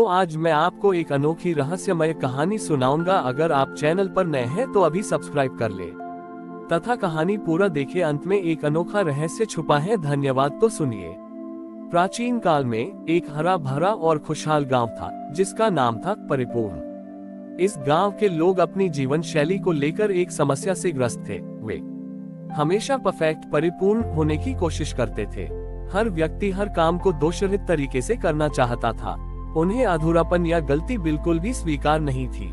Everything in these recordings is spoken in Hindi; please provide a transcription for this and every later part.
आज मैं आपको एक अनोखी रहस्यमय कहानी सुनाऊंगा। अगर आप चैनल पर नए हैं तो अभी सब्सक्राइब कर ले तथा कहानी पूरा देखें। अंत में एक अनोखा रहस्य छुपा है। धन्यवाद। तो सुनिए। प्राचीन काल में एक हरा भरा और खुशहाल गांव था जिसका नाम था परिपूर्ण। इस गांव के लोग अपनी जीवन शैली को लेकर एक समस्या से ग्रस्त थे। वे हमेशा परफेक्ट परिपूर्ण होने की कोशिश करते थे। हर व्यक्ति हर काम को दोषरहित तरीके से करना चाहता था। उन्हें अधूरापन या गलती बिल्कुल भी स्वीकार नहीं थी।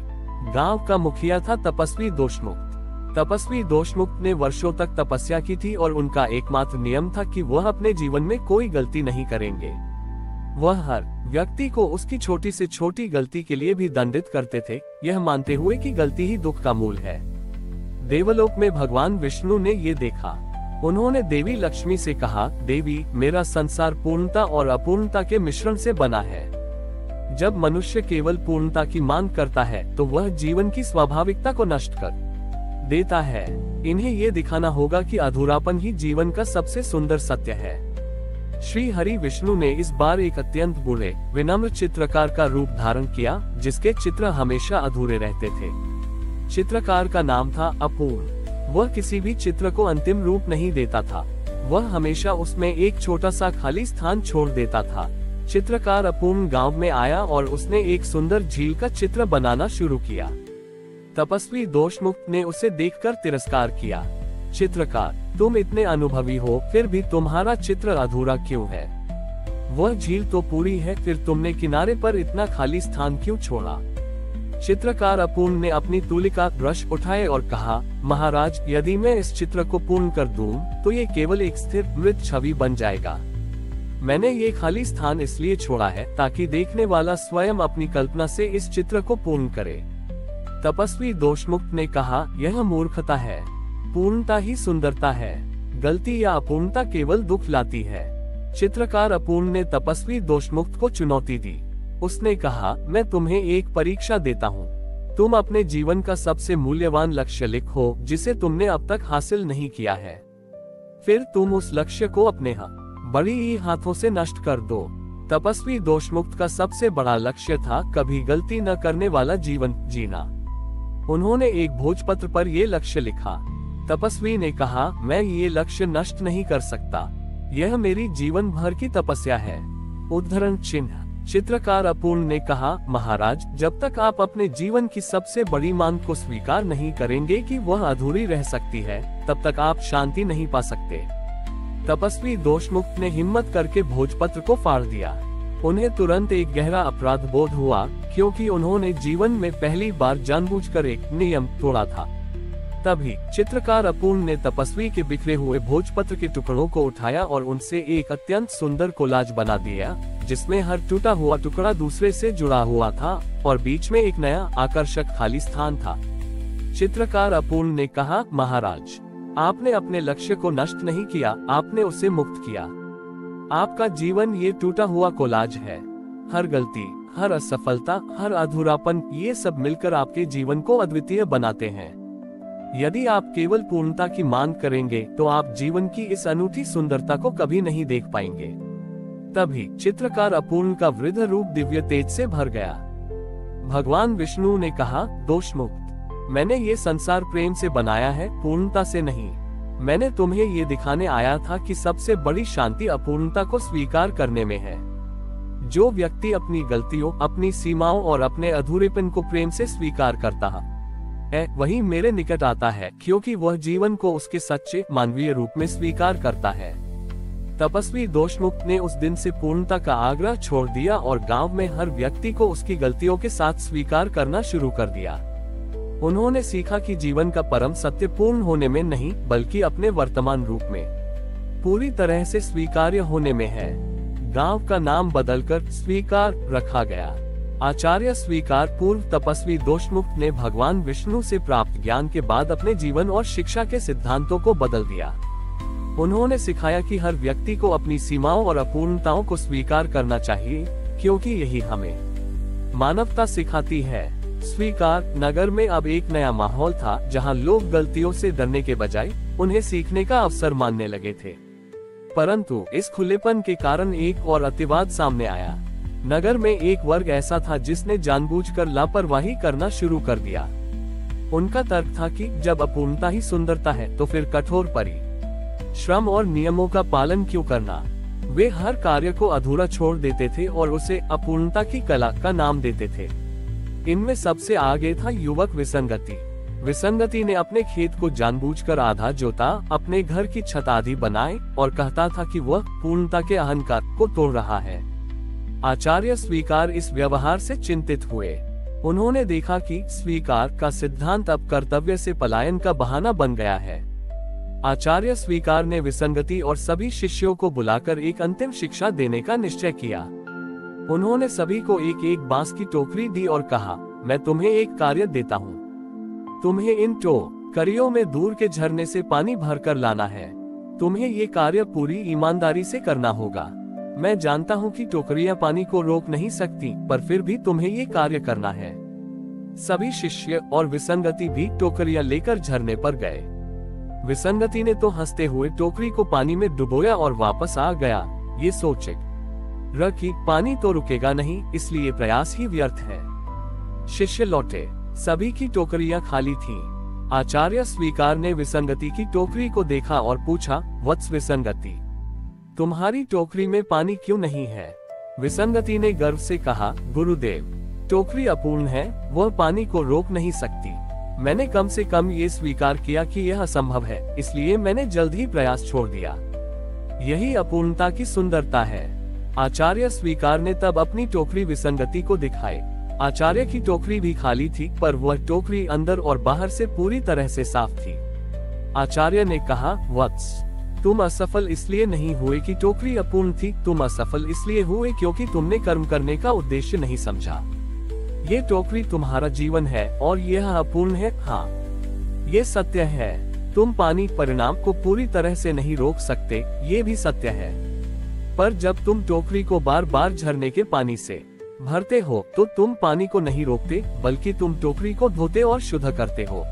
गांव का मुखिया था तपस्वी दोषमुक्त। तपस्वी दोषमुक्त ने वर्षों तक तपस्या की थी और उनका एकमात्र नियम था कि वह अपने जीवन में कोई गलती नहीं करेंगे। वह हर व्यक्ति को उसकी छोटी से छोटी गलती के लिए भी दंडित करते थे, यह मानते हुए कि गलती ही दुख का मूल है। देवलोक में भगवान विष्णु ने ये देखा। उन्होंने देवी लक्ष्मी से कहा, देवी, मेरा संसार पूर्णता और अपूर्णता के मिश्रण से बना है। जब मनुष्य केवल पूर्णता की मांग करता है तो वह जीवन की स्वाभाविकता को नष्ट कर देता है। इन्हें ये दिखाना होगा कि अधूरापन ही जीवन का सबसे सुंदर सत्य है। श्री हरि विष्णु ने इस बार एक अत्यंत बूढ़े विनम्र चित्रकार का रूप धारण किया, जिसके चित्र हमेशा अधूरे रहते थे। चित्रकार का नाम था अपूर्ण। वह किसी भी चित्र को अंतिम रूप नहीं देता था, वह हमेशा उसमें एक छोटा सा खाली स्थान छोड़ देता था। चित्रकार अपूर्ण गांव में आया और उसने एक सुंदर झील का चित्र बनाना शुरू किया। तपस्वी दोषमुक्त ने उसे देखकर तिरस्कार किया। चित्रकार, तुम इतने अनुभवी हो, फिर भी तुम्हारा चित्र अधूरा क्यों है? वह झील तो पूरी है, फिर तुमने किनारे पर इतना खाली स्थान क्यों छोड़ा? चित्रकार अपूर्ण ने अपनी तुलिका ब्रश उठाए और कहा, महाराज, यदि मैं इस चित्र को पूर्ण कर दूं, तो ये केवल एक स्थिर मृत छवि बन जाएगा। मैंने ये खाली स्थान इसलिए छोड़ा है ताकि देखने वाला स्वयं अपनी कल्पना से इस चित्र को पूर्ण करे। तपस्वी दोषमुक्त ने कहा, यह मूर्खता है। पूर्णता ही सुंदरता है। गलती या अपूर्णता केवल दुख लाती है। चित्रकार अपूर्ण ने तपस्वी दोषमुक्त को चुनौती दी। उसने कहा, मैं तुम्हें एक परीक्षा देता हूँ। तुम अपने जीवन का सबसे मूल्यवान लक्ष्य लिखो जिसे तुमने अब तक हासिल नहीं किया है। फिर तुम उस लक्ष्य को अपने बड़ी ही हाथों से नष्ट कर दो। तपस्वी दोषमुक्त का सबसे बड़ा लक्ष्य था कभी गलती न करने वाला जीवन जीना। उन्होंने एक भोजपत्र पर यह लक्ष्य लिखा। तपस्वी ने कहा, मैं ये लक्ष्य नष्ट नहीं कर सकता। यह मेरी जीवन भर की तपस्या है। उद्धरण चिन्ह। चित्रकार अपूर्ण ने कहा, महाराज, जब तक आप अपने जीवन की सबसे बड़ी मांग को स्वीकार नहीं करेंगे कि वह अधूरी रह सकती है, तब तक आप शांति नहीं पा सकते। तपस्वी दोषमुक्त ने हिम्मत करके भोजपत्र को फाड़ दिया। उन्हें तुरंत एक गहरा अपराध बोध हुआ, क्योंकि उन्होंने जीवन में पहली बार जानबूझकर एक नियम तोड़ा था। तभी चित्रकार अपूर्ण ने तपस्वी के बिखरे हुए भोजपत्र के टुकड़ों को उठाया और उनसे एक अत्यंत सुंदर कोलाज बना दिया, जिसमें हर टूटा हुआ टुकड़ा दूसरे से जुड़ा हुआ था और बीच में एक नया आकर्षक खाली स्थान था। चित्रकार अपूर्ण ने कहा, महाराज, आपने अपने लक्ष्य को नष्ट नहीं किया, आपने उसे मुक्त किया। आपका जीवन ये टूटा हुआ कोलाज है। हर गलती, हर असफलता, हर अधूरापन, ये सब मिलकर आपके जीवन को अद्वितीय बनाते हैं। यदि आप केवल पूर्णता की मांग करेंगे तो आप जीवन की इस अनूठी सुंदरता को कभी नहीं देख पाएंगे। तभी चित्रकार अपूर्ण का वृद्ध रूप दिव्य तेज से भर गया। भगवान विष्णु ने कहा, दोषमुक्त, मैंने ये संसार प्रेम से बनाया है, पूर्णता से नहीं। मैंने तुम्हें ये दिखाने आया था कि सबसे बड़ी शांति अपूर्णता को स्वीकार करने में है। जो व्यक्ति अपनी गलतियों, अपनी सीमाओं और अपने अधूरेपन को प्रेम से स्वीकार करता है, वही मेरे निकट आता है, क्योंकि वह जीवन को उसके सच्चे मानवीय रूप में स्वीकार करता है। तपस्वी दोषमुक्त ने उस दिन से पूर्णता का आग्रह छोड़ दिया और गांव में हर व्यक्ति को उसकी गलतियों के साथ स्वीकार करना शुरू कर दिया। उन्होंने सीखा कि जीवन का परम सत्य पूर्ण होने में नहीं, बल्कि अपने वर्तमान रूप में पूरी तरह से स्वीकार्य होने में है। गांव का नाम बदलकर स्वीकार रखा गया। आचार्य स्वीकार पूर्व तपस्वी दोषमुक्त ने भगवान विष्णु से प्राप्त ज्ञान के बाद अपने जीवन और शिक्षा के सिद्धांतों को बदल दिया। उन्होंने सिखाया कि हर व्यक्ति को अपनी सीमाओं और अपूर्णताओं को स्वीकार करना चाहिए, क्योंकि यही हमें मानवता सिखाती है। स्वीकार नगर में अब एक नया माहौल था, जहां लोग गलतियों से डरने के बजाय उन्हें सीखने का अवसर मानने लगे थे। परंतु इस खुलेपन के कारण एक और अतिवाद सामने आया। नगर में एक वर्ग ऐसा था जिसने जानबूझकर लापरवाही करना शुरू कर दिया। उनका तर्क था कि जब अपूर्णता ही सुंदरता है तो फिर कठोर परिश्रम और नियमों का पालन क्यों करना। वे हर कार्य को अधूरा छोड़ देते थे और उसे अपूर्णता की कला का नाम देते थे। इनमें सबसे आगे था युवक विसंगति। विसंगति ने अपने खेत को जानबूझकर आधा जोता, अपने घर की छत आधी बनाए और कहता था कि वह पूर्णता के अहंकार को तोड़ रहा है। आचार्य स्वीकार इस व्यवहार से चिंतित हुए। उन्होंने देखा कि स्वीकार का सिद्धांत अब कर्तव्य से पलायन का बहाना बन गया है। आचार्य स्वीकार ने विसंगति और सभी शिष्यों को बुलाकर एक अंतिम शिक्षा देने का निश्चय किया। उन्होंने सभी को एक एक बांस की टोकरी दी और कहा, मैं तुम्हें एक कार्य देता हूँ। तुम्हें इन टोकरियों में दूर के झरने से पानी भरकर लाना है। तुम्हें ये कार्य पूरी ईमानदारी से करना होगा। मैं जानता हूँ कि टोकरियां पानी को रोक नहीं सकती, पर फिर भी तुम्हें ये कार्य करना है। सभी शिष्य और विसंगति भी टोकरियां लेकर झरने पर गए। विसंगति ने तो हंसते हुए टोकरी को पानी में डुबोया और वापस आ गया, ये सोचे कि पानी तो रुकेगा नहीं, इसलिए प्रयास ही व्यर्थ है। शिष्य लौटे, सभी की टोकरियां खाली थीं। आचार्य स्वीकार ने विसंगति की टोकरी को देखा और पूछा, वत्स विसंगति, तुम्हारी टोकरी में पानी क्यों नहीं है? विसंगति ने गर्व से कहा, गुरुदेव, टोकरी अपूर्ण है, वह पानी को रोक नहीं सकती। मैंने कम से कम ये स्वीकार किया कि यह असंभव है, इसलिए मैंने जल्द ही प्रयास छोड़ दिया। यही अपूर्णता की सुंदरता है। आचार्य स्वीकार ने तब अपनी टोकरी विसंगति को दिखाई। आचार्य की टोकरी भी खाली थी, पर वह टोकरी अंदर और बाहर से पूरी तरह से साफ थी। आचार्य ने कहा, वत्स, तुम असफल इसलिए नहीं हुए कि टोकरी अपूर्ण थी, तुम असफल इसलिए हुए क्योंकि तुमने कर्म करने का उद्देश्य नहीं समझा। ये टोकरी तुम्हारा जीवन है और यह अपूर्ण है। हाँ, ये सत्य है। तुम पानी परिणाम को पूरी तरह से नहीं रोक सकते, ये भी सत्य है। पर जब तुम टोकरी को बार बार झरने के पानी से भरते हो तो तुम पानी को नहीं रोकते, बल्कि तुम टोकरी को धोते और शुद्ध करते हो।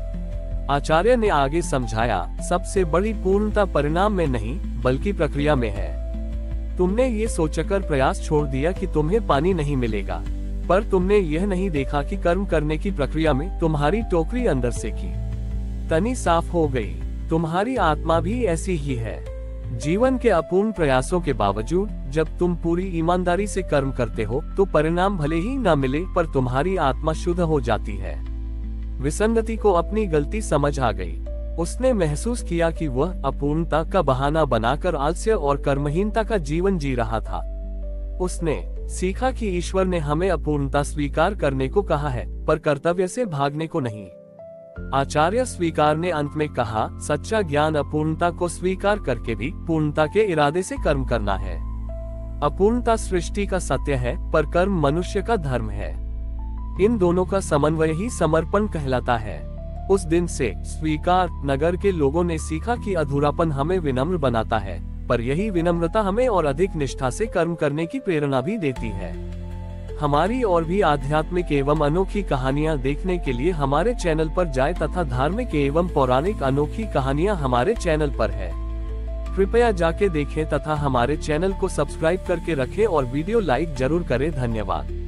आचार्य ने आगे समझाया, सबसे बड़ी पूर्णता परिणाम में नहीं बल्कि प्रक्रिया में है। तुमने ये सोचकर प्रयास छोड़ दिया कि तुम्हें पानी नहीं मिलेगा, पर तुमने यह नहीं देखा कि कर्म करने की प्रक्रिया में तुम्हारी टोकरी अंदर से की तनी साफ हो गई। तुम्हारी आत्मा भी ऐसी ही है। जीवन के अपूर्ण प्रयासों के बावजूद जब तुम पूरी ईमानदारी से कर्म करते हो तो परिणाम भले ही न मिले, पर तुम्हारी आत्मा शुद्ध हो जाती है। विसंगति को अपनी गलती समझ आ गई। उसने महसूस किया कि वह अपूर्णता का बहाना बनाकर आलस्य और कर्महीनता का जीवन जी रहा था। उसने सीखा कि ईश्वर ने हमें अपूर्णता स्वीकार करने को कहा है, पर कर्तव्य से भागने को नहीं। आचार्य स्वीकार ने अंत में कहा, सच्चा ज्ञान अपूर्णता को स्वीकार करके भी पूर्णता के इरादे से कर्म करना है। अपूर्णता सृष्टि का सत्य है, पर कर्म मनुष्य का धर्म है। इन दोनों का समन्वय ही समर्पण कहलाता है। उस दिन से स्वीकार नगर के लोगों ने सीखा कि अधूरापन हमें विनम्र बनाता है, पर यही विनम्रता हमें और अधिक निष्ठा से कर्म करने की प्रेरणा भी देती है। हमारी और भी आध्यात्मिक एवं अनोखी कहानियाँ देखने के लिए हमारे चैनल पर जाएं तथा धार्मिक एवं पौराणिक अनोखी कहानियाँ हमारे चैनल पर है। कृपया जाके देखें तथा हमारे चैनल को सब्सक्राइब करके रखें और वीडियो लाइक जरूर करें। धन्यवाद।